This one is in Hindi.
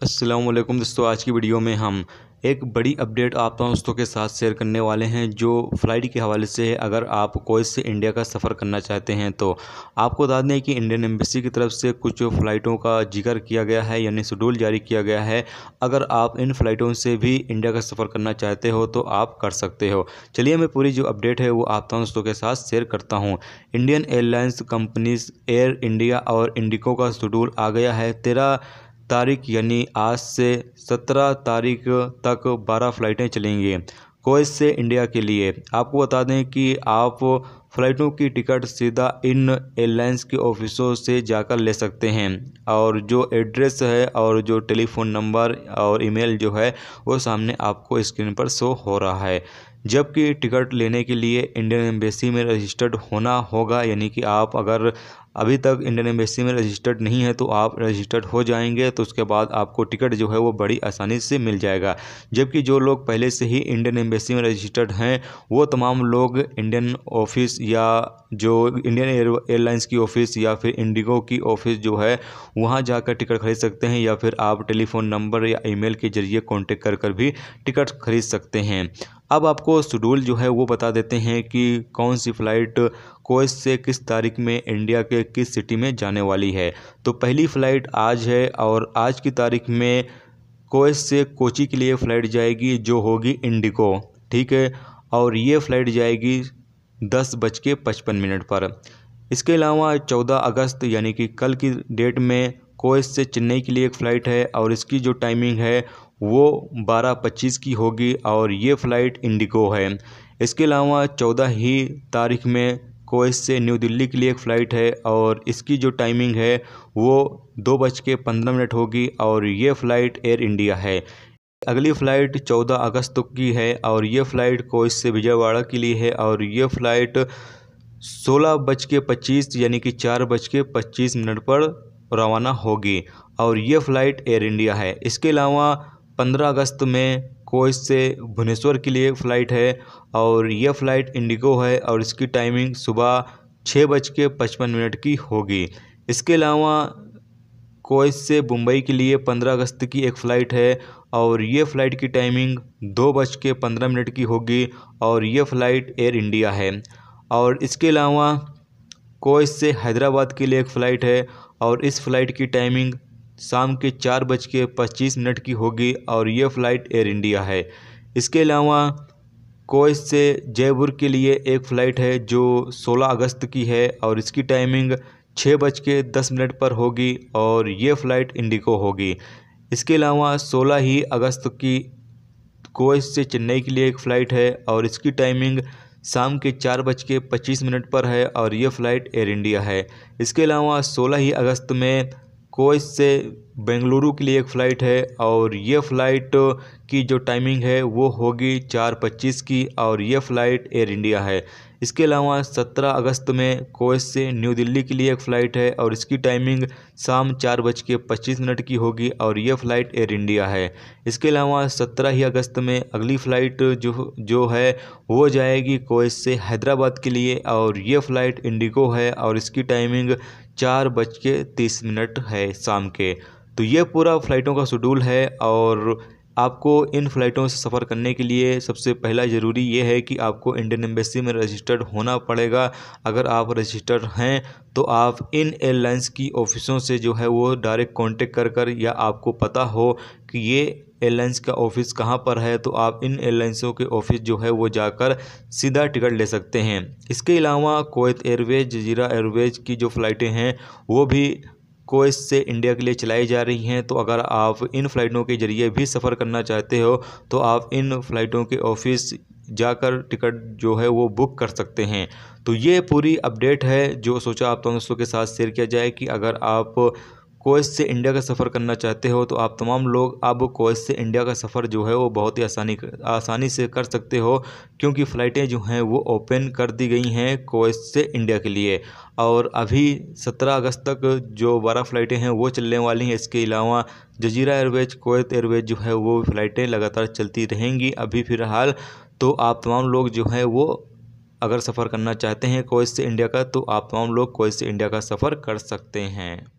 अस्सलाम वालेकुम दोस्तों, आज की वीडियो में हम एक बड़ी अपडेट आप दोस्तों के साथ शेयर करने वाले हैं जो फ़्लाइट के हवाले से है। अगर आप कुवैत से इंडिया का सफ़र करना चाहते हैं तो आपको बता दें कि इंडियन एम्बेसी की तरफ से कुछ फ़्लाइटों का जिक्र किया गया है, यानी शेड्यूल जारी किया गया है। अगर आप इन फ़्लाइटों से भी इंडिया का सफ़र करना चाहते हो तो आप कर सकते हो। चलिए मैं पूरी जो अपडेट है वो आप दोस्तों के साथ शेयर करता हूँ। Indian airlines companies air India और इंडिगो का शेड्यूल आ गया है 13 तारीख, यानी आज से 17 तारीख तक 12 फ़्लाइटें चलेंगी कुवैत से इंडिया के लिए। आपको बता दें कि आप फ़्लाइटों की टिकट सीधा इन एयरलाइंस के ऑफिसों से जाकर ले सकते हैं, और जो एड्रेस है और जो टेलीफ़ोन नंबर और ईमेल जो है वो सामने आपको स्क्रीन पर शो हो रहा है। जबकि टिकट लेने के लिए इंडियन एम्बेसी में रजिस्टर्ड होना होगा, यानी कि आप अगर अभी तक इंडियन एम्बेसी में रजिस्टर्ड नहीं है तो आप रजिस्टर्ड हो जाएंगे, तो उसके बाद आपको टिकट जो है वो बड़ी आसानी से मिल जाएगा। जबकि जो लोग पहले से ही इंडियन एम्बेसी में रजिस्टर्ड हैं वो तमाम लोग इंडियन ऑफिस या जो इंडियन एयरलाइंस की ऑफ़िस या फिर इंडिगो की ऑफ़िस जो है वहाँ जाकर टिकट खरीद सकते हैं, या फिर आप टेलीफ़ोन नंबर या ईमेल के ज़रिए कॉन्टेक्ट कर भी टिकट खरीद सकते हैं। अब आपको शेड्यूल जो है वो बता देते हैं कि कौन सी फ़्लाइट कुवैत से किस तारीख में इंडिया के किस सिटी में जाने वाली है। तो पहली फ़्लाइट आज है और आज की तारीख में कुवैत से कोची के लिए फ़्लाइट जाएगी जो होगी इंडिगो, ठीक है। और ये फ़्लाइट जाएगी 10:55 पर। इसके अलावा 14 अगस्त यानी कि कल की डेट में कुवैत से चेन्नई के लिए एक फ़्लाइट है और इसकी जो टाइमिंग है वो 12:25 की होगी और ये फ़्लाइट इंडिगो है। इसके अलावा 14 ही तारीख में कुवैत से न्यू दिल्ली के लिए एक फ़्लाइट है और इसकी जो टाइमिंग है वो 2:15 होगी और ये फ़्लाइट एयर इंडिया है। अगली फ़्लाइट 14 अगस्त की है और ये फ़्लाइट कुवैत से विजयवाड़ा के लिए है और ये फ़्लाइट 16:25 यानी कि 4:25 पर रवाना होगी और ये फ़्लाइट एयर इंडिया है। इसके अलावा 15 अगस्त में कुवैत से भुवनेश्वर के लिए फ़्लाइट है और यह फ़्लाइट इंडिगो है और इसकी टाइमिंग सुबह 6:55 की होगी। इसके अलावा कुवैत से मुंबई के लिए 15 अगस्त की एक फ़्लाइट है और ये फ़्लाइट की टाइमिंग 2:15 की होगी और ये फ़्लाइट एयर इंडिया है। और इसके अलावा कुवैत से हैदराबाद के लिए एक फ़्लाइट है और इस फ़्लाइट की टाइमिंग शाम के 4:25 की होगी और ये फ़्लाइट एयर इंडिया है। इसके अलावा कुवैत से जयपुर के लिए एक फ़्लाइट है जो 16 अगस्त की है और इसकी टाइमिंग 6:10 पर होगी और ये फ़्लाइट इंडिगो होगी। इसके अलावा 16 ही अगस्त की कुवैत से चेन्नई के लिए एक फ़्लाइट है और इसकी टाइमिंग शाम के 4:25 पर है और ये फ़्लाइट एयर इंडिया है। इसके अलावा 16 ही अगस्त में कुवैत से बेंगलुरु के लिए एक फ़्लाइट है और ये फ़्लाइट की जो टाइमिंग है वो होगी 4:25 की और ये फ़्लाइट एयर इंडिया है। इसके अलावा 17 अगस्त में कुवैत से न्यू दिल्ली के लिए एक फ़्लाइट है और इसकी टाइमिंग शाम 4:25 की होगी और ये फ़्लाइट एयर इंडिया है। इसके अलावा 17 ही अगस्त में अगली फ़्लाइट जो है वो जाएगी कुवैत से हैदराबाद के लिए और ये फ़्लाइट इंडिगो है और इसकी टाइमिंग 4:30 है शाम के। तो ये पूरा फ़्लाइटों का शेड्यूल है और आपको इन फ़्लाइटों से सफ़र करने के लिए सबसे पहला ज़रूरी ये है कि आपको इंडियन एम्बेसी में रजिस्टर्ड होना पड़ेगा। अगर आप रजिस्टर्ड हैं तो आप इन एयरलाइंस की ऑफ़िसों से जो है वो डायरेक्ट कॉन्टेक्ट कर या आपको पता हो कि ये एयरलाइंस का ऑफ़िस कहाँ पर है तो आप इन एयरलाइंसों के ऑफ़िस जो है वो जाकर सीधा टिकट ले सकते हैं। इसके अलावा कुवैत एयरवेज़, जज़ीरा एयरवेज़ की जो फ़्लाइटें हैं वो भी कुवैत से इंडिया के लिए चलाई जा रही हैं। तो अगर आप इन फ़्लाइटों के ज़रिए भी सफ़र करना चाहते हो तो आप इन फ़्लाइटों के ऑफ़िस जाकर टिकट जो है वो बुक कर सकते हैं। तो ये पूरी अपडेट है जो सोचा आप दोस्तों के साथ शेयर किया जाए कि अगर आप कुवैत से इंडिया का सफ़र करना चाहते हो तो आप तमाम लोग अब कुवैत से इंडिया का सफ़र जो है वो बहुत ही आसानी से कर सकते हो, क्योंकि फ़्लाइटें जो हैं वो ओपन कर दी गई हैं कुवैत से इंडिया के लिए। और अभी 17 अगस्त तक जो 12 फ़्लाइटें हैं वो चलने वाली हैं। इसके अलावा जज़ीरा एयरवेज़, कुवैत एयरवेज़ जो है वो फ़्लाइटें लगातार चलती रहेंगी अभी फ़िलहाल। तो आप तमाम लोग जो है वो अगर सफ़र करना चाहते हैं कुवैत से इंडिया का तो आप तमाम लोग कुवैत से इंडिया का सफ़र कर सकते हैं।